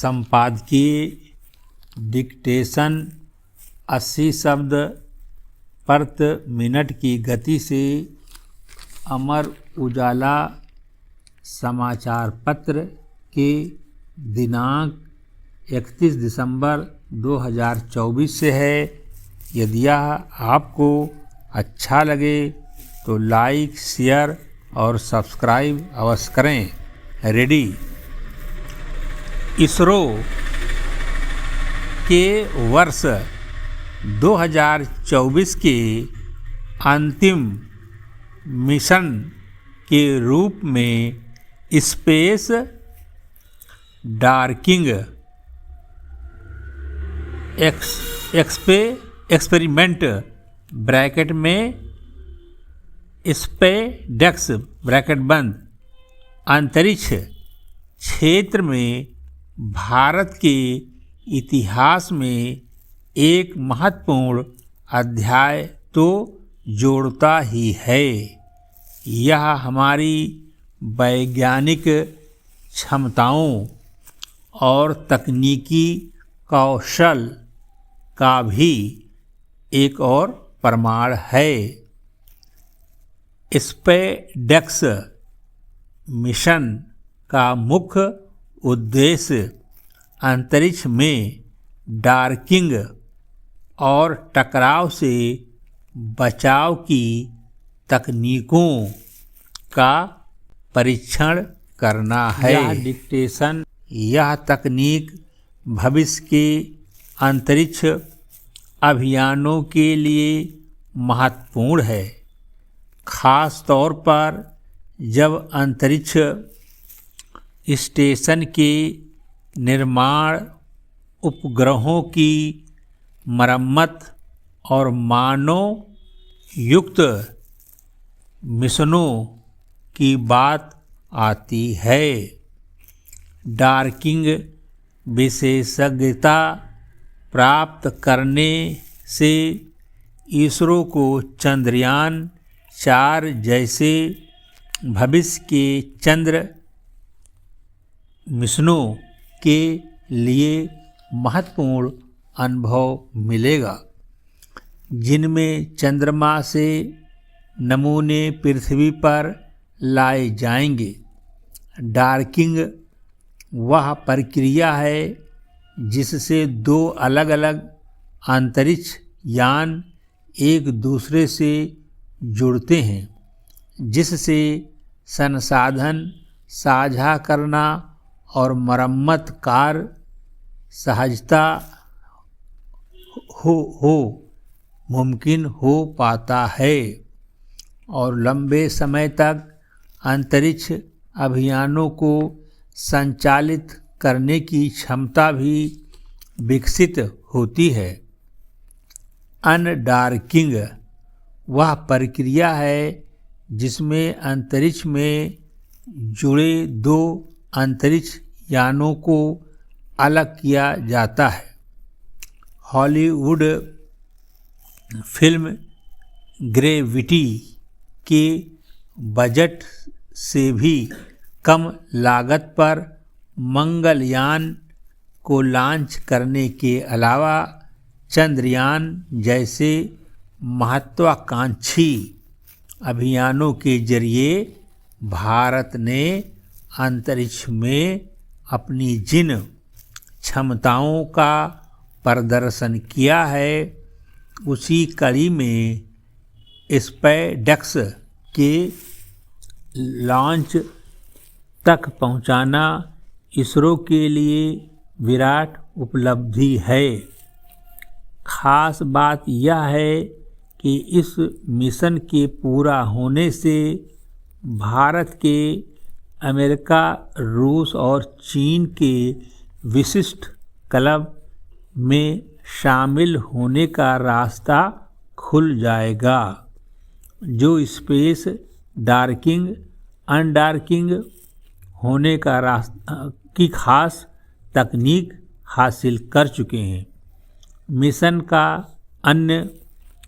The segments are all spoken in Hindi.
संपादकीय डिक्टेशन 80 शब्द प्रति मिनट की गति से अमर उजाला समाचार पत्र के दिनांक 31 दिसंबर 2024 से है। यदि यह आपको अच्छा लगे तो लाइक, शेयर और सब्सक्राइब अवश्य करें। रेडी। इसरो के वर्ष 2024 के अंतिम मिशन के रूप में स्पेस डार्किंग एक्सपेरिमेंट ब्रैकेट में स्पेडेक्स ब्रैकेट बंद अंतरिक्ष क्षेत्र में भारत के इतिहास में एक महत्वपूर्ण अध्याय तो जोड़ता ही है। यह हमारी वैज्ञानिक क्षमताओं और तकनीकी कौशल का भी एक और प्रमाण है। स्पेडेक्स मिशन का मुख्य उद्देश्य अंतरिक्ष में डार्किंग और टकराव से बचाव की तकनीकों का परीक्षण करना है। यह तकनीक भविष्य के अंतरिक्ष अभियानों के लिए महत्वपूर्ण है, खास तौर पर जब अंतरिक्ष स्टेशन के निर्माण, उपग्रहों की मरम्मत और मानव युक्त मिशनों की बात आती है। डार्किंग विशेषज्ञता प्राप्त करने से इसरो को चंद्रयान 4 जैसे भविष्य के चंद्र मिशनों के लिए महत्वपूर्ण अनुभव मिलेगा, जिनमें चंद्रमा से नमूने पृथ्वी पर लाए जाएंगे। डार्किंग वह प्रक्रिया है जिससे दो अलग अलग अंतरिक्ष यान एक दूसरे से जुड़ते हैं, जिससे संसाधन साझा करना और मरम्मत कार्य सहजता हो मुमकिन हो पाता है और लंबे समय तक अंतरिक्ष अभियानों को संचालित करने की क्षमता भी विकसित होती है। अनडार्किंग वह प्रक्रिया है जिसमें अंतरिक्ष में जुड़े दो अंतरिक्ष यानों को अलग किया जाता है। हॉलीवुड फिल्म ग्रेविटी के बजट से भी कम लागत पर मंगलयान को लॉन्च करने के अलावा चंद्रयान जैसे महत्वाकांक्षी अभियानों के जरिए भारत ने अंतरिक्ष में अपनी जिन क्षमताओं का प्रदर्शन किया है, उसी कड़ी में स्पेडेक्स के लॉन्च तक पहुंचाना इसरो के लिए विराट उपलब्धि है। खास बात यह है कि इस मिशन के पूरा होने से भारत के अमेरिका, रूस और चीन के विशिष्ट क्लब में शामिल होने का रास्ता खुल जाएगा, जो स्पेस डार्किंग अनडार्किंग होने का रास्ता की खास तकनीक हासिल कर चुके हैं। मिशन का अन्य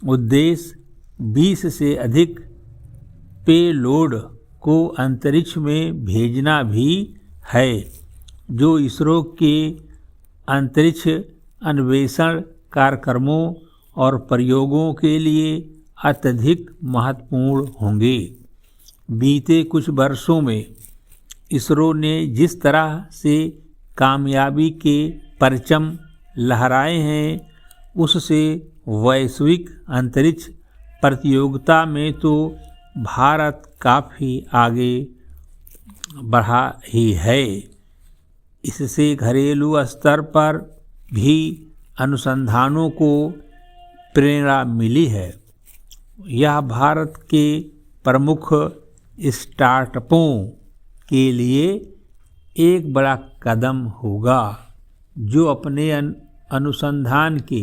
उद्देश्य 20 से अधिक पेलोड को अंतरिक्ष में भेजना भी है, जो इसरो के अंतरिक्ष अन्वेषण कार्यक्रमों और प्रयोगों के लिए अत्यधिक महत्वपूर्ण होंगे। बीते कुछ वर्षों में इसरो ने जिस तरह से कामयाबी के परचम लहराए हैं, उससे वैश्विक अंतरिक्ष प्रतियोगिता में तो भारत काफ़ी आगे बढ़ा ही है। इससे घरेलू स्तर पर भी अनुसंधानों को प्रेरणा मिली है। यह भारत के प्रमुख स्टार्टअपों के लिए एक बड़ा कदम होगा, जो अपने अनुसंधान के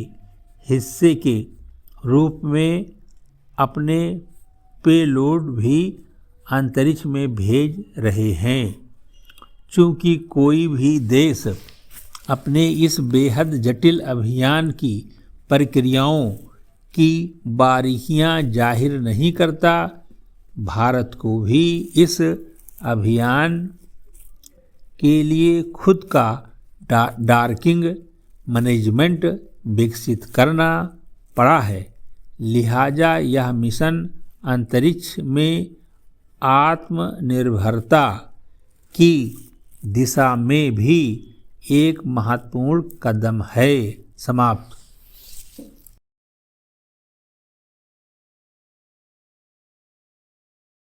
हिस्से के रूप में अपने पेलोड भी अंतरिक्ष में भेज रहे हैं। चूँकि कोई भी देश अपने इस बेहद जटिल अभियान की प्रक्रियाओं की बारीकियां जाहिर नहीं करता, भारत को भी इस अभियान के लिए खुद का डार्किंग मैनेजमेंट विकसित करना पड़ा है। लिहाजा यह मिशन अंतरिक्ष में आत्मनिर्भरता की दिशा में भी एक महत्वपूर्ण कदम है। समाप्त।